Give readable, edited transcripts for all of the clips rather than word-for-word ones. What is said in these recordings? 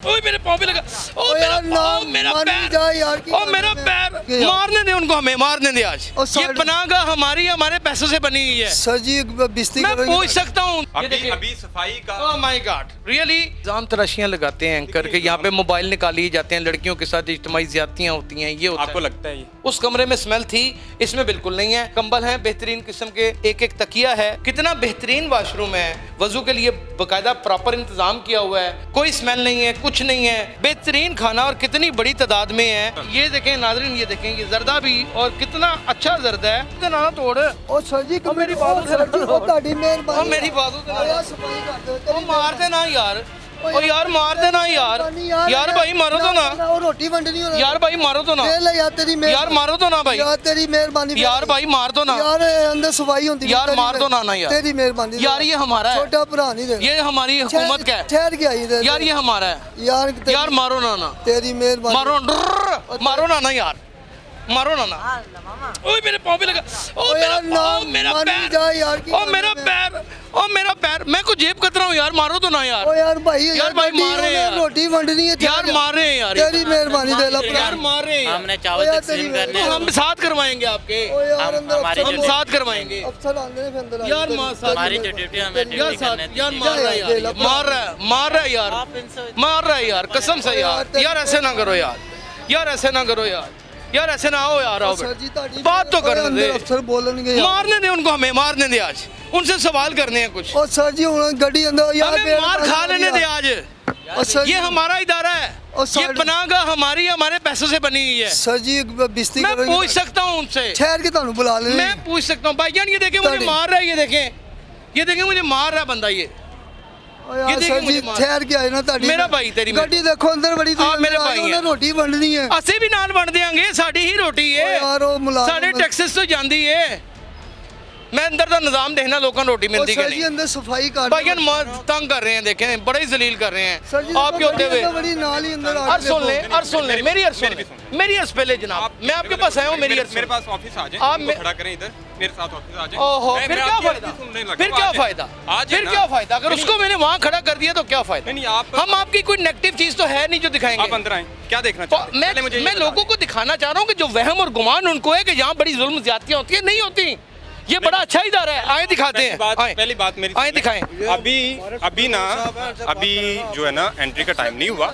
ओए मेरे पाँव पे लगा। ओ मेरा पाँव, मेरा पैर, ओ मेरा पैर। मारने दे उनको, हमें मारने दे आज। ये पनाहगाह हमारी हमारे पैसों से बनी हुई है। सर जी बिस्ती मैं पूछ सकता हूँ अभी सफाई का ओह माय गॉड रियली जाम तराशियां लगाते हैं एंकर के, यहाँ पे मोबाइल निकाली जाते हैं, लड़कियों के साथ इज्तिमाई ज्यादतियां होती हैं, ये होता आपको है। लगता है ये उस कमरे में स्मेल थी, इसमें बिल्कुल नहीं है। कंबल है बेहतरीन किस्म के, एक एक तकिया है, कितना बेहतरीन वॉशरूम है, वजू के लिए बकायदा प्रॉपर इंतजाम किया हुआ है, कोई स्मेल नहीं है, कुछ नहीं है, बेहतरीन खाना और कितनी बड़ी तादाद में है। ये देखें नाज़रीन, ये देखें ये जर्दा भी, और कितना अच्छा जर्दा है। ना तोड़ ओ सर जी मेरी बात सर जी ਤੁਹਾਡੀ ਮਿਹਰਬਾਨੀ ओ मेरी बातों के यार सफाई कर दो ओ मार देना यार, ओ यार मार देना यार, यार भाई मारो तो ना, ਉਹ ਰੋਟੀ ਵੰਡਣੀ ਹੋਣਾ यार भाई मारो तो ना, ਦੇ ਲੈ ਯਾਰ ਤੇਰੀ यार मारो तो ना भाई, यार तेरी मिहरबानी यार भाई मार दो ना, यार अंदर सफाई होती यार मार दो ना ना यार, तेरी मिहरबानी यार ये हमारा है, छोटा भरा नहीं दे ये हमारी हुकूमत का है ठहर के आई इधर यार, ये हमारा है यार यार, मारो ना ना, तेरी मिहरबानी मारो मारो ना ना यार, मारो ना ना। ओए मेरे पाँव पे लगा। ओ मेरा पाँव, मेरा पैर, ओ मेरा पैर, ओ मेरा पैर। मैं को जेब कतरा हूँ यार, मारो तो ना यार, ओ यार भाई यार भाई मार रहे हैं यार, रोटी वंडनी है यार मार रहे हैं यार, तेरी मिहरबानी दे ला यार मार रहे हैं। हमने चावल यार तकसीम तेरी करने तो हम साथ करवाएंगे आपके, ओ यार अंदर हमारी हम साथ करवाएंगे अफसर आंदे ने फिर अंदर यार, मार साथ हमारी जो ड्यूटी हमें यार ड्यूटी साथ करने यार, मार रहा है यार, मार रहा है, मार रहा है यार, आप इनसे मार रहा है यार, कसम से यार, यार ऐसे ना करो यार, यार ऐसे ना करो यार, यार ऐसे ना आओ यार, आओ सर जी ताड़ी बात तो करने दे, अफसर बोलणगे यार मारने दे उनको, हमें मारने दे आज, उनसे सवाल करने हैं कुछ, ओ सर जी हुन गड्डी अंदर यार हमें मार खा लेने दे आज। ओ सर ये हमारा इदारा है, और ये सर- पनाहगाह हमारी हमारे पैसों से बनी हुई है। सर जी बिस्ती मैं पूछ सकता हूँ उनसे, ठहर के ਤੁਹਾਨੂੰ बुला लेने मैं पूछ सकता हूँ भाईजान, ये देखें मुझे ताड़ी। मार रहा है, ये देखें, ये देखें मुझे मार रहा है बंदा, ये ओ यार ये देखिए सर जी मुझे मार। ठहर के आए ना ਤੁਹਾਡੀ मेरा भाई तेरी ਗੱਡੀ ਦੇਖੋ ਅੰਦਰ ਬੜੀ हाँ, मेरे भाई ਉਹਨੇ हैं। ਰੋਟੀ ਵੰਡਣੀ ਹੈ ਅਸੀਂ ਵੀ ਨਾਲ ਵੰਡ ਦਿਆਂਗੇ, ਸਾਡੀ ਹੀ ਰੋਟੀ ਓ ਹੈ, ਯਾਰ ਉਹ ਮੁਲਾਜ਼ਮ ਸਾਡੇ ਟੈਕਸਸ ਤੋਂ ਜਾਂਦੀ ਹੈ। मैं अंदर का निज़ाम देखना, लोगों को रोटी ओ मिलती कि सर जी नहीं। अंदर सफाई कर भाईजान तंग कर रहे हैं, देखें बड़े ही जलील कर रहे सर हैं जी आपके होते हुए। बड़ी नाल ही अंदर और सुन ले, और सुन ले, मेरी अर्ज सुन ले, मेरी अर्ज पहले जनाब, मैं आपके पास आया हूँ, मेरी अर्ज मेरे पास ऑफिस आ जाए, आप इनको खड़ा करें इधर, मेरे साथ ऑफिस आ जाए। ओहो, मैं- फिर मैं क्या आपकी फायदा, अर्जी सुनने लगा फिर हूँ, क्या आ जाए। फायदा, आ जाए फिर ना। क्या फायदा, अगर नहीं, उसको मैंने वहाँ खड़ा कर दिया तो क्या फायदा। नहीं, आप- हम आपकी कोई नेगेटिव चीज तो है नहीं जो दिखाएंगे। आप अंदर आए, क्या देखना तो चाहते हैं? पहले मुझे ये मैं बता लोगों को दिखाना चाह रहा हूँ कि जो वहम और गुमान उनको है कि यहाँ बड़ी जुल्म ज्यादतियाँ होती है, नहीं होती। ये बड़ा अच्छा इदारा है, आए दिखाते हैं, आए पहली बात मेरी आए सुनिए। दिखाएं। अभी जो है ना एंट्री का टाइम नहीं हुआ,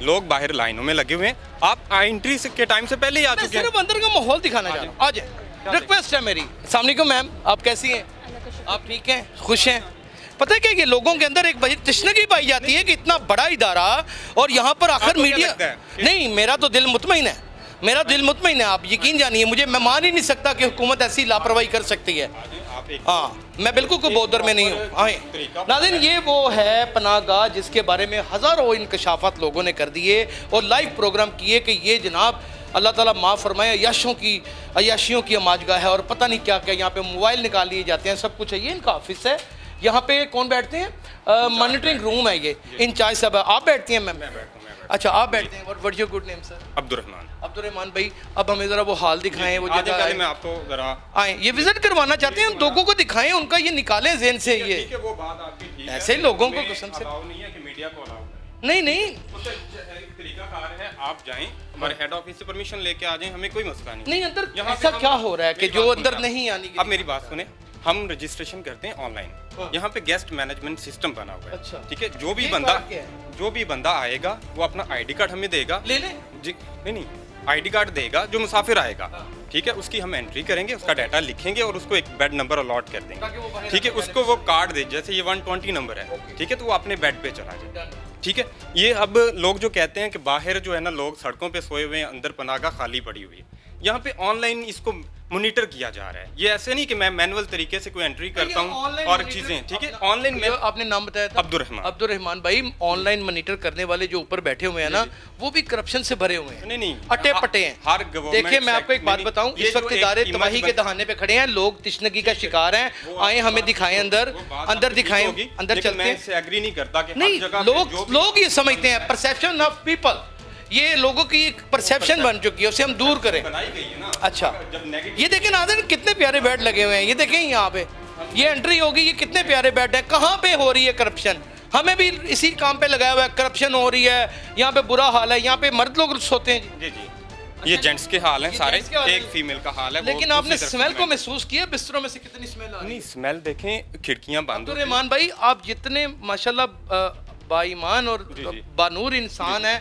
लोग बाहर लाइनों में लगे हुए हैं, आप एंट्री के टाइम से पहले ही आ मैं चुके हैं। सिर्फ अंदर का माहौल दिखाना चाह रहा हूँ। आ जाए, रिक्वेस्ट है मेरी। अस्सलाम वालेकुम मैम, आप कैसी हैं? आप ठीक हैं, खुश हैं? पता है क्या, ये लोगों के अंदर एक बड़ी तशनगी पाई जाती है कि इतना बड़ा इदारा और यहाँ पर आखिर आपको क्या मीडिया लगता है? नहीं, मेरा तो दिल मुतमईन है, मेरा दिल मुतमईन है, आप यकीन जानिए मुझे, मैं मान ही नहीं सकता कि हुकूमत ऐसी लापरवाही कर सकती है। आप एक हाँ, मैं बिल्कुल कोई बौद्धर में नहीं हूँ। आए नाज़रीन, ये वो है पनाहगाह जिसके बारे में हज़ारों इंकशाफात लोगों ने कर दिए और लाइव प्रोग्राम किए कि ये जनाब अल्लाह ताला माफ़ फरमाए, अयाशियों की अमाजगाह है और पता नहीं क्या क्या, यहाँ पे मोबाइल निकाल लिए जाते हैं, सब कुछ है। ये इनका ऑफिस है, यहाँ पे कौन बैठते हैं? मॉनिटरिंग रूम है ये, इंचार्ज साहब आप बैठती हैं मैम? अच्छा, आप बैठते हैं। What your good name sir? Abdurrahman. Abdurrahman भाई, अब हमें ज़रा वो हाल दिखाएं, वो आगे जगह पहले है। मैं आपको जरा आए, ये विजिट करवाना चाहते हैं, हम लोगों को दिखाएं, उनका ये निकालें ज़हन से ये। ठीक है, वो बात आपकी ठीक है। ऐसे ही लोगों को मेरी कसम से- अलाउ नहीं है कि मीडिया को अलाउ करें। नहीं नहीं, उससे एक तरीकाकार है, आप जाएं, हमारे हेड ऑफिस से परमिशन लेके आ जाएं, हमें कोई मसला नहीं। नहीं अंदर यहाँ पे ऐसा हम- क्या हो रहा है कि मेरी जो बात अंदर सुनिए आप। नहीं आने की? अब मेरी बात सुने, हम रजिस्ट्रेशन करते हैं ऑनलाइन, यहाँ पे गेस्ट मैनेजमेंट सिस्टम बना हुआ है। अच्छा। ठीक है, जो भी ये बंदा कार्ड क्या है? जो भी बंदा आएगा वो अपना आईडी कार्ड हमें देगा। ले ले। जी नहीं, आईडी कार्ड देगा जो मुसाफिर आएगा, ठीक है, उसकी हम एंट्री करेंगे, उसका डाटा लिखेंगे और उसको एक बेड नंबर अलॉट कर ताकि वो देंगे। बाहर ठीक है, निकल उसको वो कार्ड दे, जैसे ये 120 नंबर है, ठीक है, तो वो अपने बेड पे चला जाए। ठीक है, ये अब लोग जो कहते हैं कि बाहर जो है ना लोग सड़कों पे सोए हुए हैं, अंदर पनाहगाह खाली पड़ी हुई है, यहाँ पे ऑनलाइन इसको मॉनिटर किया जा रहा है। ये ऐसे नहीं कि मैं मैनुअल तरीके से कोई एंट्री करता हूँ और चीजें, ठीक है, ऑनलाइन में। आपने नाम बताया था अब्दुर्रहमान। अब्दुर्रहमान भाई, ऑनलाइन मॉनिटर करने वाले जो ऊपर बैठे हुए हैं ना, वो भी करप्शन से भरे हुए हैं। नहीं, अट्टे पट्टे हैं। हर गवर्नमेंट देखिए, मैं आपको एक बात सेक्टर- बताऊं, ये इस वक्त जो एक इदारे इमेज तबाही के बन- दहाने पे खड़े हैं, लोग तशनगी का शिकार हैं, आए हमें दिखाएं अंदर, वो बात अंदर आपकी दिखाएं, ठीक होगी, अंदर लेकिन चलते मैं हैं। इससे एग्री नहीं करता कि हर नहीं, जगह पे जो लोग भी- लोग ये समझते हैं, परसेप्शन ऑफ पीपल, ये लोगों की एक परसेप्शन बन चुकी है, उसे हम दूर करें। बनाई गई है ना। अच्छा, जब नेगेटिव ये देखें नाज़रीन, कितने प्यारे बेड लगे हुए हैं, ये देखें यहाँ पे, ये एंट्री होगी, ये कितने प्यारे बेड हैं, कहाँ पे हो रही है करप्शन? हमें भी इसी काम पे लगाया हुआ है, करप्शन हो रही है, यहाँ पे बुरा हाल है, यहाँ पे मर्द लोग सोते हैं जी। जी जी, ये जेंट्स के हाल हैं ये सारे, जेंट्स के हाल एक हैं। फीमेल का हाल है। लेकिन वो आपने दूसरी तरफ स्मेल को smell- महसूस किया बिस्तरों में से कितनी स्मेल आ रही नहीं, है? स्मेल देखें, खिड़कियां बंद अब्दुल होती हैं। रहमान भाई, आप जितने माशाल्लाह बाईमान और जी, जी। बानूर इंसान है,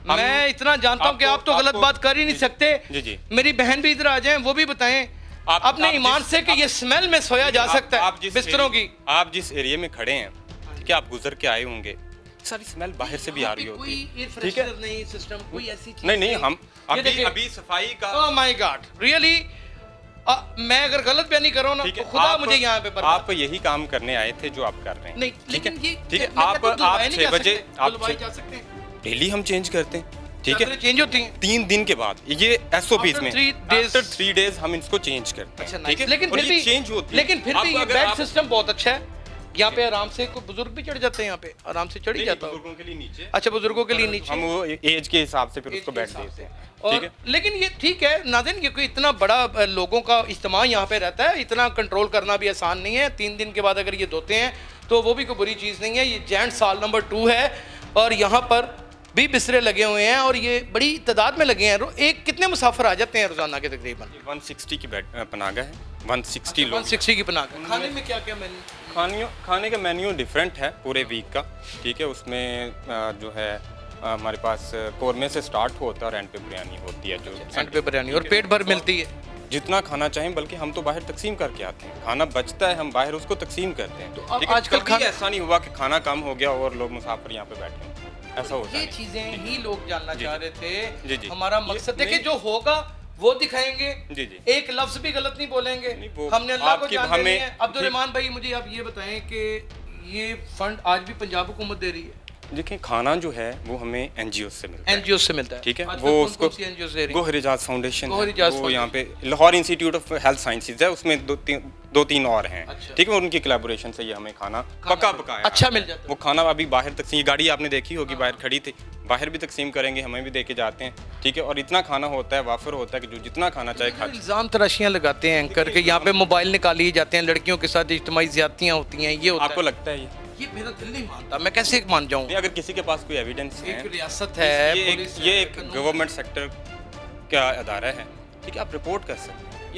हम- मैं इतना जानता हूँ कि आप तो गलत आपको- बात कर ही नहीं जी, सकते। जी, जी। मेरी बहन भी इधर आ जाए, वो भी बताएं अपने आप ईमान जिस- से कि ये स्मेल में सोया जा सकता है जिस बिस्तरों की। आप जिस एरिया में खड़े हैं, ठीक है, आप गुजर के आए होंगे, सारी स्मेल बाहर से भी आ रही होती है, ठीक है। नहीं सिस्टम कोई ऐसी चीज नहीं नहीं, हम ये देखिए। अभी सफाई का, ओह माय गॉड, रियली मैं अगर गलत बयानी कर रहा हूं ना ठीक तो है, खुदा मुझे यहाँ पे बर्बाद आप यही काम करने आए थे जो आप कर रहे हैं। नहीं, ठीक है, लेकिन ये ठीक है, मैं आप कहता हूं, दुलवाए नहीं 6 जा बजे सकते, आप दुलवाए जा सकते हैं, डेली हम चेंज करते हैं, ठीक है, चेंज होती हैं। 3 दिन के बाद ये SOPs After में 3 days- आफ्टर 3 डेज हम इसको चेंज करते अच्छा हैं, nice। ठीक है, लेकिन और फिर ये भी चेंज होती है। लेकिन फिर भी अब ये अगर बेड आप- सिस्टम बहुत अच्छा है, यहाँ पे आराम से कोई बुजुर्ग भी चढ़ जाते हैं, यहाँ पे आराम से चढ़ ही नहीं, जाता हो। बुजुर्गों के लिए नीचे, अच्छा, बुजुर्गों के लिए नीचे हम वो एज के हिसाब से फिर उसको बैठ देते हैं, ठीक और है। लेकिन ये ठीक है नाज़रीन, ये कोई इतना बड़ा लोगों का इज्तिमा यहाँ पे रहता है, इतना कंट्रोल करना भी आसान नहीं है। 3 दिन के बाद अगर ये धोते हैं तो वो भी कोई बुरी चीज़ नहीं है। ये जेंट साल नंबर 2 है और यहाँ पर भी बिस्तरे लगे हुए हैं और ये बड़ी तादाद में लगे हैं। एक कितने मुसाफिर आ जाते हैं रोजाना के तकरीबन? 160 की बेड पनागा है, 160 लोग। 160 की पनाह का। खाने में क्या क्या मेन्यू? खाने का मेन्यू डिफरेंट है पूरे वीक का, ठीक है। उसमें जो है हमारे पास कौरमे से स्टार्ट होता है और एंड पे बिरयानी होती है, जो एंड पे बिरयानी और पेट भर मिलती है। जितना खाना चाहें, बल्कि हम तो बाहर तकसीम करके आते हैं, खाना बचता है हम बाहर उसको तकसीम करते हैं। अब ठीक है, आजकल कभी ऐसा नहीं हुआ कि खाना कम हो गया और लोग मुसाफिर यहाँ पे बैठे हैं, ऐसा होता ये नहीं। चीजें ही लोग जानना जी, चाह जी। रहे थे। जी, जी। हमारा ये मकसद देखिए, नहीं- जो होगा वो दिखाएंगे। जी, जी। एक लफ्ज भी गलत नहीं बोलेंगे। नहीं, वो हमने अल्लाह को आपकी जानते नहीं है। हमें- अब्दुल रहमान भाई, मुझे आप ये बताएं कि ये फंड आज भी पंजाब हुकूमत दे रही है? देखिए, खाना जो है वो हमें NGO से मिलता है, एनजीओ से मिलता है, ठीक है। आजकल वो कौन- उसको कौन सी एनजीओ दे रही है? गोहर इजाज फाउंडेशन गोहर है, इजाज वो यहाँ पे Lahore institute of health sciences है, उसमें दो तीन और हैं, अच्छा। ठीक है। उनकी कोलैबोरेशन से ये हमें खाना पका पकाया अच्छा मिल जाता है। वो खाना अभी बाहर तकसीम, गाड़ी आपने देखी होगी बाहर खड़ी थी, बाहर भी तकसीम करेंगे, हमें भी दे के जाते हैं, ठीक है। और इतना खाना होता है, वाफर होता है कि जो जितना खाना चाहे खा। इल्जाम तराशियां लगाते हैं एंकर के, यहाँ पे मोबाइल निकाली जाते हैं, लड़कियों के साथ इज्तिमाई ज्यादतियां होती हैं, ये होता आपको है। लगता है ये मेरा दिल नहीं मानता, मैं कैसे मान जाऊँ? नहीं, अगर किसी के पास कोई एविडेंस है, एक रियासत है, ये पुलिस ये है, एक कानून- गवर्नमेंट सेक्टर का अदारा है, ठीक है, आप रिपोर्ट कर सकते हैं।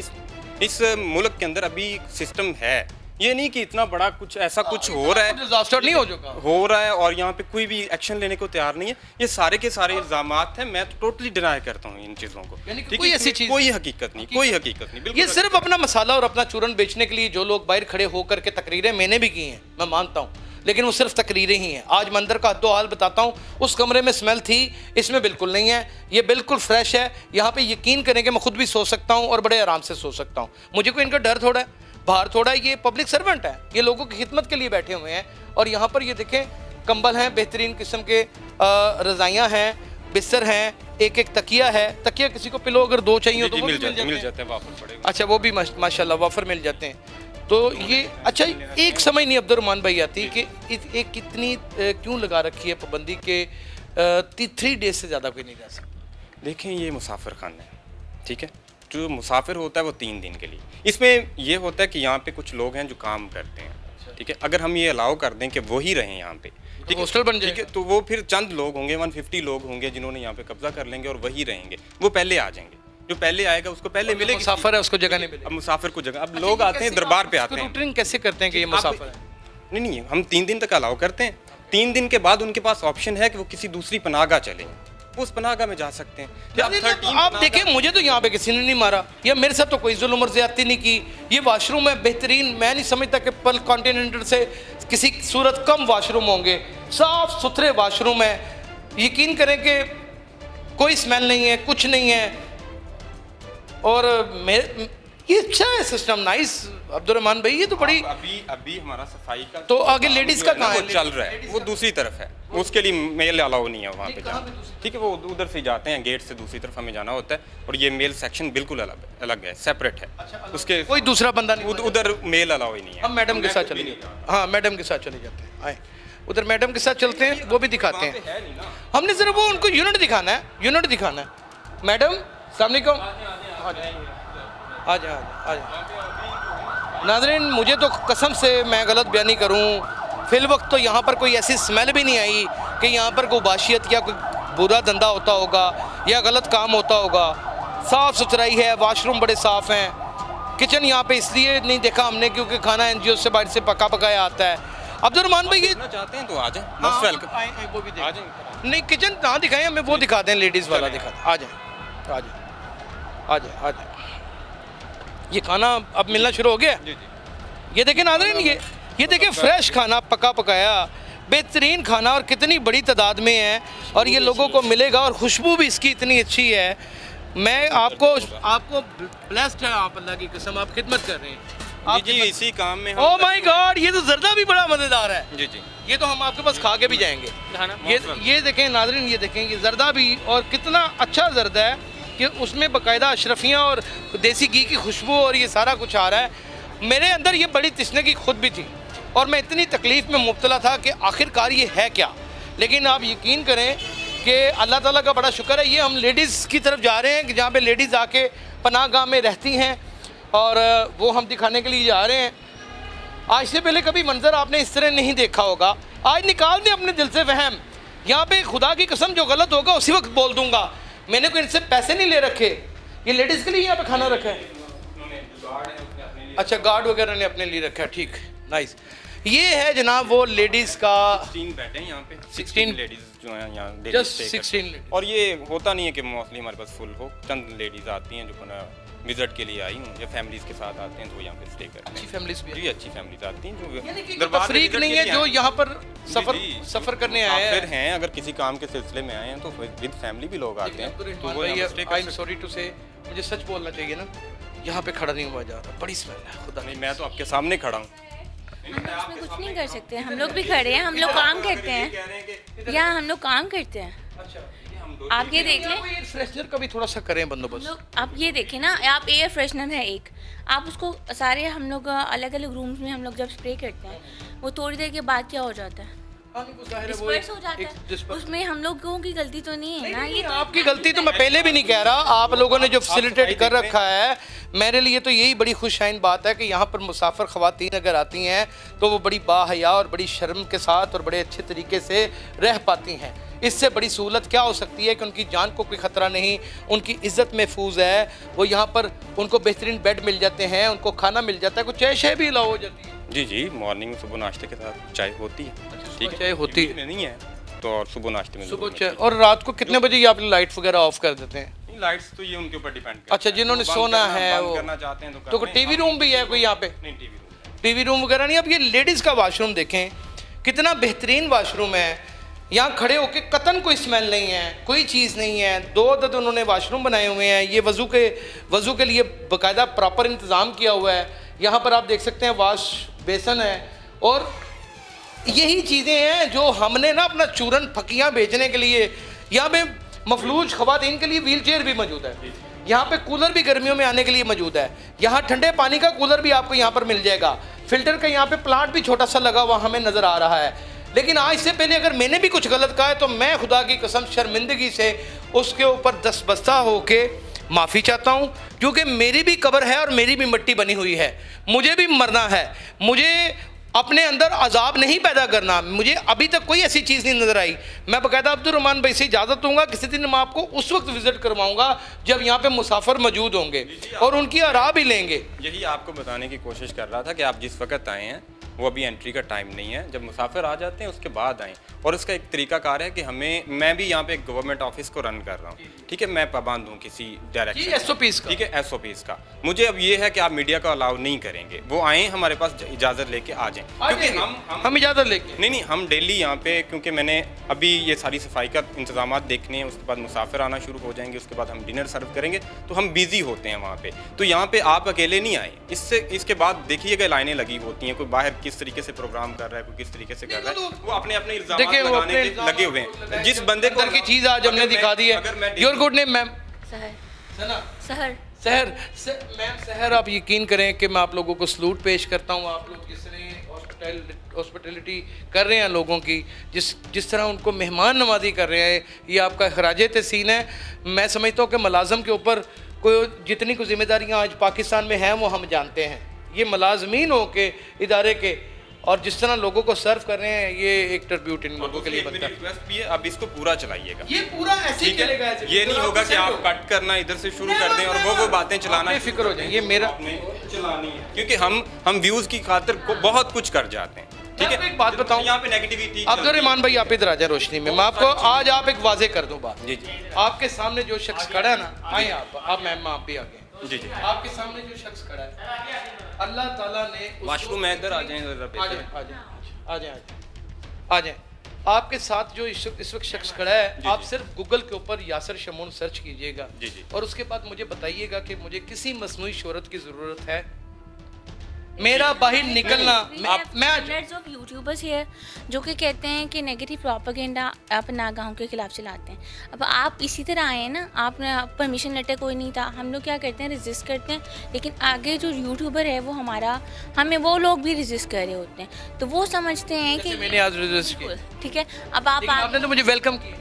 इस मुल्क के अंदर अभी सिस्टम है, ये नहीं कि इतना बड़ा कुछ ऐसा कुछ हो रहा है, डिजास्टर नहीं हो चुका। हो रहा है और यहाँ पे कोई भी एक्शन लेने को तैयार नहीं है। ये सारे के सारे इल्जामात हैं, मैं तो टोटली डिनाई करता हूँ इन चीज़ों को, यानी कि ठीक कोई है, ऐसी इसमें चीज़- कोई हकीकत नहीं, कोई हकीकत नहीं, बिल्कुल ये सिर्फ अपना मसाला और अपना चूरन बेचने के लिए जो लोग बाहर खड़े होकर के तकरीरें मैंने भी की हैं, मैं मानता हूँ, लेकिन वो सिर्फ तकरीरें ही हैं। आज मैं अंदर का हद्दो हाल बताता हूँ। उस कमरे में स्मेल थी, इसमें बिल्कुल नहीं है, ये बिल्कुल फ्रेश है। यहाँ पे यकीन करें कि मैं खुद भी सो सकता हूँ और बड़े आराम से सो सकता हूँ, मुझे कोई इनका डर थोड़ा है, बाहर थोड़ा है। ये पब्लिक सर्वेंट है, ये लोगों की खिदमत के लिए बैठे हुए हैं। और यहाँ पर ये देखें, कंबल हैं, बेहतरीन किस्म के रज़ाइयाँ हैं, बिस्तर हैं, एक एक तकिया है। तकिया किसी को पिलो अगर 2 चाहिए जी, तो जी, वो भी मिल जाते हैं, वापस पड़ेगा। अच्छा, वो भी माशाल्लाह वाफर मिल जाते हैं। तो ये अच्छा, एक समझ नहीं अब्दुल रहमान भाई आती कि एक कितनी क्यों लगा रखी है पाबंदी के 3 डेज से ज़्यादा कोई नहीं रह सकता? देखें, ये मुसाफिर खाना है, ठीक है। जो मुसाफिर होता है वो 3 दिन के लिए। इसमें ये होता है कि यहाँ पे कुछ लोग हैं जो काम करते हैं, ठीक है। अगर हम ये अलाउ कर दें कि वो ही रहें यहाँ पे, ठीक है, हॉस्टल बन ठीक है, जाएगा। तो वो फिर चंद लोग होंगे, 150 लोग होंगे जिन्होंने यहाँ पे कब्जा कर लेंगे और वही रहेंगे। वो पहले आ जाएंगे, जो पहले आएगा उसको पहले मिलेगी। मुसाफिर है, उसको जगह नहीं अब मिलेगी। मुसाफिर को जगह, अब लोग आते हैं दरबार पे आते हैं। रूटिंग कैसे करते हैं कि ये आप- मुसाफिर है? नहीं, हम 3 दिन तक अलाउ करते हैं। 3 दिन के बाद उनके पास ऑप्शन है कि वो किसी दूसरी पनाहगाह चले, वो उस पनाहगाह में जा सकते हैं। या नहीं, 13 आप पनाहगाह- देखें, मुझे तो यहाँ पे किसी ने नहीं मारा या मेरे साथ तो कोई जुल्म और ज्यादती नहीं की। ये वाशरूम है बेहतरीन, मैं नहीं समझता कि पल कॉन्टिनेंटल से किसी सूरत कम वाशरूम होंगे। साफ सुथरे वाशरूम है, यकीन करें कि कोई स्मेल नहीं है, कुछ नहीं है। और मेरे ये अच्छा है सिस्टम, नाइस अब्दुल रहमान भाई, ये तो बड़ी। अभी हमारा सफाई का तो आगे लेडीज का कहाँ वो है? चल रहा है, वो दूसरी तरफ है, उसके लिए मेल अलाउ नहीं है वहाँ पे कहाँ जाना, पे दूसरी? ठीक है। वो उधर से जाते हैं, गेट से दूसरी तरफ हमें जाना होता है। और ये मेल सेक्शन बिल्कुल अलग है, सेपरेट है। उसके कोई दूसरा बंदा नहीं। उधर मेल अलाउ ही नहीं है। हम मैडम के साथ चले जाते हैं। हाँ, मैडम के साथ चले जाते हैं। आए उधर मैडम के साथ चलते हैं, वो भी दिखाते हैं। है नहीं ना। हमने जरा वो उनको यूनिट दिखाना है, यूनिट दिखाना है। मैडम सामने को आ जाए। नाज़रीन, मुझे तो कसम से, मैं गलत बयानी करूं फिल वक्त तो यहाँ पर कोई ऐसी स्मेल भी नहीं आई कि यहाँ पर कोई बाशियत या कोई बुरा धंधा होता होगा या गलत काम होता होगा। साफ़ सुथराई है, वाशरूम बड़े साफ़ हैं। किचन यहाँ पे इसलिए नहीं देखा हमने क्योंकि खाना एनजीओ से बाहर से पका पकाया आता है। अब्दुलरहमान भाई ये चाहते हैं तो आ जाए, हाँ, मोस्ट वेलकम। वो भी आ देखें। जाएं। नहीं किचन कहाँ दिखाएं, हमें वो दिखा दें, लेडीज़ वाला दिखा दें। आ जाए आ जाए आ जाए आ जाए। ये खाना अब मिलना शुरू हो गया। जी जी। ये देखें नाज़रीन, ये देखिए फ्रेश खाना पका पकाया, बेहतरीन खाना और कितनी बड़ी तादाद में है और ये लोगों को मिलेगा और खुशबू भी इसकी इतनी अच्छी है। मैं आपको ब्लेस्ड है आप, अल्लाह की कसम, आप खिदमत कर रहे हैं। जी जी, इसी काम में ओह माय गॉड, ये तो जर्दा भी बड़ा मज़ेदार है। जी जी। ये तो हम आपके पास खा के भी जाएंगे। ये देखें नाज़रीन, ये देखें ये जर्दा भी, और कितना अच्छा जर्दा है कि उसमें बाकायदा अशरफियाँ और देसी घी की खुशबू और ये सारा कुछ आ रहा है। मेरे अंदर ये बड़ी तशनगी खुद भी थी और मैं इतनी तकलीफ़ में मुब्तला था कि आखिरकार ये है क्या। लेकिन आप यकीन करें कि अल्लाह ताला का बड़ा शुक्र है, ये हम लेडीज़ की तरफ जा रहे हैं कि जहाँ पे लेडीज़ आके पनाह गाह में रहती हैं और वो हम दिखाने के लिए जा रहे हैं। आज से पहले कभी मंजर आपने इस तरह नहीं देखा होगा। आज निकाल दें अपने दिल से वहम। यहाँ पे खुदा की कसम जो गलत होगा उसी वक्त बोल दूंगा। मैंने कोई इनसे पैसे नहीं ले रखे, ये लेडीज़ के लिए यहाँ पे खाना रखा है। अच्छा, गार्ड वगैरह ने अपने लिए रखा है, ठीक, नाइस। ये है जनाब वो लेडीज़ का 16 बैठे हैं यहाँ पे, 16 लेडीज जो हैं यहाँ daily जस्ट stay 16 करती हैं। और ये होता नहीं है कि मोस्टली हमारे पास फुल हो, चंद लेडीज आती हैं जो अपना विजिट के लिए आई हूँ या फैमिलीज के साथ आते हैं तो वो यहाँ पे स्टे करते अच्छी हैं। फैमिलीज भी जी, अच्छी फैमिलीज आती हैं यानी कि जो दरबार में तफरीक visit नहीं के है लिए जो आए हैं। यहाँ पर जी, सफ़र करने आए फिर हैं। हैं, अगर किसी काम के सिलसिले में आए हैं तो विद फैमिली भी लोग आते हैं तो वो यहाँ पे stay कर आई एम सकते सॉरी टू से, मुझे सच बोलना चाहिए ना, यहाँ पे खड़ा नहीं हुआ जा रहा, बड़ी स्मेल है खुदा हैं। नहीं। नहीं, मैं तो आपके सामने खड़ा हूँ। हम उसमें कुछ नहीं कर सकते, हम लोग भी खड़े हैं, हम लोग काम करते हैं, यहाँ हम लोग काम करते हैं। आप ये देख लें, एयर फ्रेशनर का भी थोड़ा सा करें बंदोबस्त। लोग आप ये देखें ना, आप एयर फ्रेशनर है एक, आप उसको सारे हम लोग अलग अलग रूम्स में हम लोग जब स्प्रे करते हैं, वो थोड़ी देर के बाद क्या हो जाता है, डिस्पर्स हो जाता है। उसमें हम लोगों की गलती तो नहीं है ना, ये तो आपकी गलती तो मैं पहले भी नहीं कह रहा, आप लोगों ने जो फैसिलिटेट कर रखा है, मेरे लिए तो यही बड़ी खुशाइन बात है कि यहाँ पर मुसाफिर ख़वातीन अगर आती हैं तो वो बड़ी बाहया और बड़ी शर्म के साथ और बड़े अच्छे तरीके से रह पाती हैं। इससे बड़ी सहूलत क्या हो सकती है कि उनकी जान को कोई ख़तरा नहीं, उनकी इज़्ज़त महफूज है, वो यहाँ पर उनको बेहतरीन बेड मिल जाते हैं, उनको खाना मिल जाता है, कुछ चाय शाय भी अलाउ हो जाती है। जी जी, मॉर्निंग में सुबह नाश्ते के साथ चाय होती है। ठीक है, चाय होती evening में नहीं है तो, और सुबह नाश्ते में सुबह चाय। और रात को कितने बजे ये आप लाइट वगैरह ऑफ कर देते हैं? लाइट्स तो ये उनके ऊपर डिपेंड करता अच्छा, जिन्होंने सोना है वो करना चाहते हैं तो कोई टीवी रूम भी है कोई यहाँ पे? नहीं, टीवी रूम टीवी रूम वगैरह नहीं। अब ये लेडीज़ का वॉशरूम देखें, कितना बेहतरीन वॉशरूम है। यहाँ खड़े होके कतन कोई स्मेल नहीं है, कोई चीज़ नहीं है। 2 अदद उन्होंने वॉशरूम बनाए हुए हैं। ये वज़ू के लिए बाकायदा प्रॉपर इंतज़ाम किया हुआ है। यहाँ पर आप देख सकते हैं वाश बेसन है और यही चीज़ें हैं जो हमने ना अपना चूरन फकियाँ बेचने के लिए, यहाँ पे मफलूज ख़वातीन के लिए व्हील चेयर भी मौजूद है। यहाँ पे कूलर भी गर्मियों में आने के लिए मौजूद है। यहाँ ठंडे पानी का कूलर भी आपको यहाँ पर मिल जाएगा। फिल्टर का यहाँ पे प्लांट भी छोटा सा लगा हुआ हमें नज़र आ रहा है। लेकिन आज से पहले अगर मैंने भी कुछ गलत कहा है तो मैं खुदा की कसम शर्मिंदगी से उसके ऊपर दस्तबस्ता होके माफ़ी चाहता हूँ, क्योंकि मेरी भी कब्र है और मेरी भी मिट्टी बनी हुई है। मुझे भी मरना है, मुझे अपने अंदर अजाब नहीं पैदा करना। मुझे अभी तक कोई ऐसी चीज़ नहीं नज़र आई। मैं बाकायदा अब्दुलरहमान भाई से इजाज़त दूंगा, किसी दिन मैं आपको उस वक्त विज़िट करवाऊंगा जब यहाँ पे मुसाफिर मौजूद होंगे और उनकी आरा भी लेंगे। यही आपको बताने की कोशिश कर रहा था कि आप जिस वक्त आए हैं वो अभी एंट्री का टाइम नहीं है, जब मुसाफिर आ जाते हैं उसके बाद आएँ। और इसका एक तरीकाकार है कि मैं भी यहाँ पे एक गवर्नमेंट ऑफिस को रन कर रहा हूँ, ठीक है, मैं पाबंद हूँ किसी डायरेक्शन SOPs का, ठीक है, SOPs का। मुझे अब ये है कि आप मीडिया को अलाउ नहीं करेंगे, वो आए हमारे पास इजाज़त लेके आ जाएँ, क्योंकि हम इजाज़त लेके नहीं, हम डेली यहाँ पे, क्योंकि मैंने अभी ये सारी सफाई का इंतजाम देखने हैं, उसके बाद मुसाफिर आना शुरू हो जाएंगे, उसके बाद हम डिनर सर्व करेंगे, तो हम बिजी होते हैं वहाँ पे। तो यहाँ पे आप अकेले नहीं आए, इसके बाद देखिएगा लाइनें लगी होती हैं, कोई बाहर किस तरीके से प्रोग्राम कर रहा है, कोई किस तरीके से कर रहा है, वो अपने इल्जाम लगाने के लगे हुए हैं। जिस बंदे को की चीज़ आज हमने दिखा दी है। Your good name ma'am? सहर। सहर मैम, सहर आप यकीन करें कि मैं आप लोगों को सलूट पेश करता हूँ। आप लोग जिस तरह हॉस्पिटलिटी कर रहे हैं लोगों की, जिस तरह उनको मेहमान नवाजी कर रहे हैं, ये आपका खराज तहसीन है। मैं समझता हूँ कि मुलाजम के ऊपर कोई जितनी कोई जिम्मेदारियाँ आज पाकिस्तान में हैं वो हम जानते हैं। ये मुलाजमीन हो के इदारे के और जिस तरह लोगों को सर्व कर रहे हैं, ये एक ट्रिब्यूट इन लोगों के लिए मेरी बनता है। रिक्वेस्ट भी है, अब इसको पूरा चलाइएगा। ये पूरा ऐसे ही ठीक है, चलेगा, ऐसे ये नहीं होगा कि आप कट करना इधर से शुरू कर दें और वो बातें चलाना। बेफिक्र हो जाए, ये मेरा आपने चलानी है, क्योंकि हम व्यूज की खातिर बहुत कुछ कर जाते हैं। ठीक आपको है, एक बात बताऊं, यहाँ पे नेगेटिविटी। अब्दुर्रहमान भाई आप इधर आ जाए रोशनी में, मैं आपको आज आप एक वाजे कर दूं बात। जी जी आपके सामने जो शख्स खड़ा है ना, आए आप मैम आप भी आगे। जी जी। आपके सामने जो शख्स खड़ा है, अल्लाह ताला ने उसको- वाशरूम में इधर आ जाएं, जरा पे। आ जाए आ जाए आ जाए आ जाए। आपके साथ जो इस वक्त शख्स खड़ा है, आप सिर्फ गूगल के ऊपर यासर शमून सर्च कीजिएगा जी जी। और उसके बाद मुझे बताइएगा कि मुझे किसी मसनूई शोहरत की जरूरत है। मेरा बाहर निकलना, मैं हंड्रेड्स ऑफ यूट्यूबर्स हियर जो कि कहते हैं कि नेगेटिव प्रोपेगेंडा अपना गाँव के खिलाफ चलाते हैं। अब आप इसी तरह आए हैं ना, आपने परमिशन लेटर कोई नहीं था, हम लोग क्या करते हैं, रेजिस्ट करते हैं, लेकिन आगे जो यूट्यूबर है वो हमारा, हमें वो लोग भी रेजिस्ट कर रहे होते हैं, तो वो समझते हैं कि मैंने आज resist किया। ठीक है। अब आप आपने तो मुझे वेलकम किया।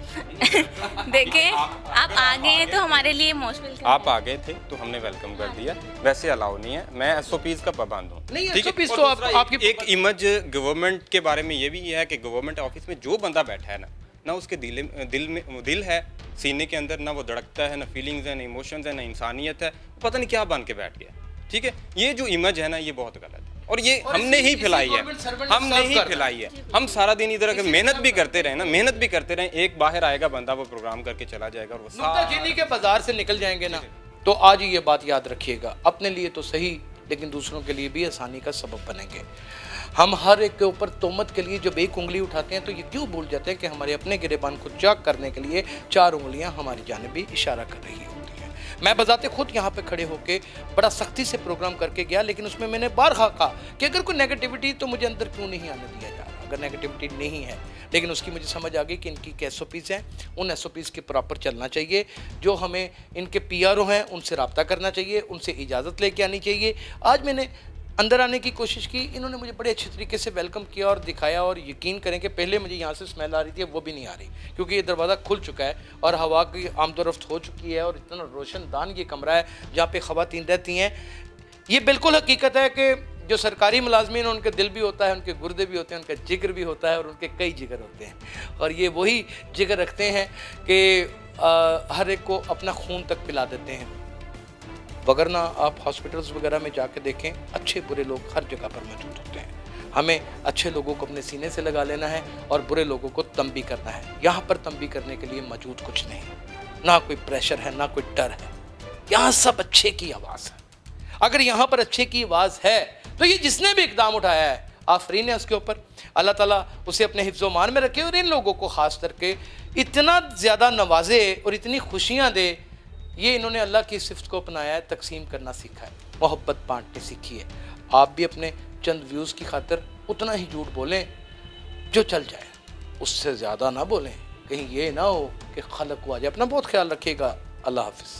देखें, आप आ गए हैं तो हमारे लिए मोस्ट वेलकम। आप आ गए थे तो हमने वेलकम कर दिया, वैसे अलाउ नहीं है, मैं SOPs का पाबंद हूँ। नहीं, ठीक है? SOPs और तो दूसरा आपकी एक इमेज गवर्नमेंट के बारे में ये भी है कि गवर्नमेंट ऑफिस में जो बंदा बैठा है ना उसके दिल है सीने के अंदर, ना वो धड़कता है, ना फीलिंग्स है, ना इमोशंस है, ना इंसानियत है, पता नहीं क्या बन के बैठ गया। ठीक है, ये जो इमेज है ना ये बहुत गलत है और ये हमने ही फैलाई है, हमने ही फैलाई है। हम सारा दिन इधर अगर मेहनत भी करते रहे ना, मेहनत भी करते रहे, एक बाहर आएगा बंदा, वो प्रोग्राम करके चला जाएगा और वो नुक्ताचीनी के बाजार से निकल जाएंगे ना, तो आज ही ये बात याद रखिएगा, अपने लिए तो सही लेकिन दूसरों के लिए भी आसानी का सबब बनेंगे। हम हर एक के ऊपर तोहमत के लिए जब एक उंगली उठाते हैं तो ये क्यों भूल जाते हैं कि हमारे अपने गिरेबान को चाक करने के लिए 4 उंगलियां हमारी जानिब भी इशारा कर रही होती हैं। मैं बजाते खुद यहाँ पे खड़े होके बड़ा सख्ती से प्रोग्राम करके गया, लेकिन उसमें मैंने बारहा कहा कि अगर कोई नेगेटिविटी तो मुझे अंदर क्यों नहीं आने दिया जा रहा, अगर नेगेटिविटी नहीं है, लेकिन उसकी मुझे समझ आ गई कि इनकी SOPs हैं, उन SOPs के प्रॉपर चलना चाहिए। जो हमें इनके PRO हैं उनसे रब्ता करना चाहिए, उनसे इजाज़त लेके आनी चाहिए। आज मैंने अंदर आने की कोशिश की, इन्होंने मुझे बड़े अच्छे तरीके से वेलकम किया और दिखाया, और यकीन करें कि पहले मुझे यहाँ से स्मेल आ रही थी, वो भी नहीं आ रही, क्योंकि ये दरवाज़ा खुल चुका है और हवा की आमदोरफ्त हो चुकी है और इतना रोशनदान ये कमरा है जहाँ पे ख़वातीन रहती हैं। ये बिल्कुल हकीकत है कि जो सरकारी मुलाजमीन हैं उनके दिल भी होता है, उनके गुर्दे भी होते हैं, उनका जिगर भी होता है और उनके कई जिगर होते हैं, और ये वही जिगर रखते हैं कि हर एक को अपना खून तक पिला देते हैं। वगरना आप हॉस्पिटल्स वगैरह में जाके देखें, अच्छे बुरे लोग हर जगह पर मौजूद होते हैं। हमें अच्छे लोगों को अपने सीने से लगा लेना है और बुरे लोगों को तंबी करना है। यहाँ पर तंबी करने के लिए मौजूद कुछ नहीं, ना कोई प्रेशर है, ना कोई डर है, यहाँ सब अच्छे की आवाज़ है। अगर यहाँ पर अच्छे की आवाज़ है तो ये जिसने भी इकदाम उठाया है, आफरीन है उसके ऊपर, अल्लाह ताला उसे अपने हिफ्ज़-ओ-मान में रखे और इन लोगों को ख़ास करके इतना ज़्यादा नवाजे और इतनी खुशियाँ दे। ये इन्होंने अल्लाह की सिफ़त को अपनाया है, तकसीम करना सीखा है, मोहब्बत बांटनी सीखी है। आप भी अपने चंद व्यूज़ की खातिर उतना ही झूठ बोलें जो चल जाए, उससे ज़्यादा ना बोलें, कहीं ये ना हो कि खलक को आ जाए। अपना बहुत ख्याल रखिएगा। अल्लाह हाफ़िज़।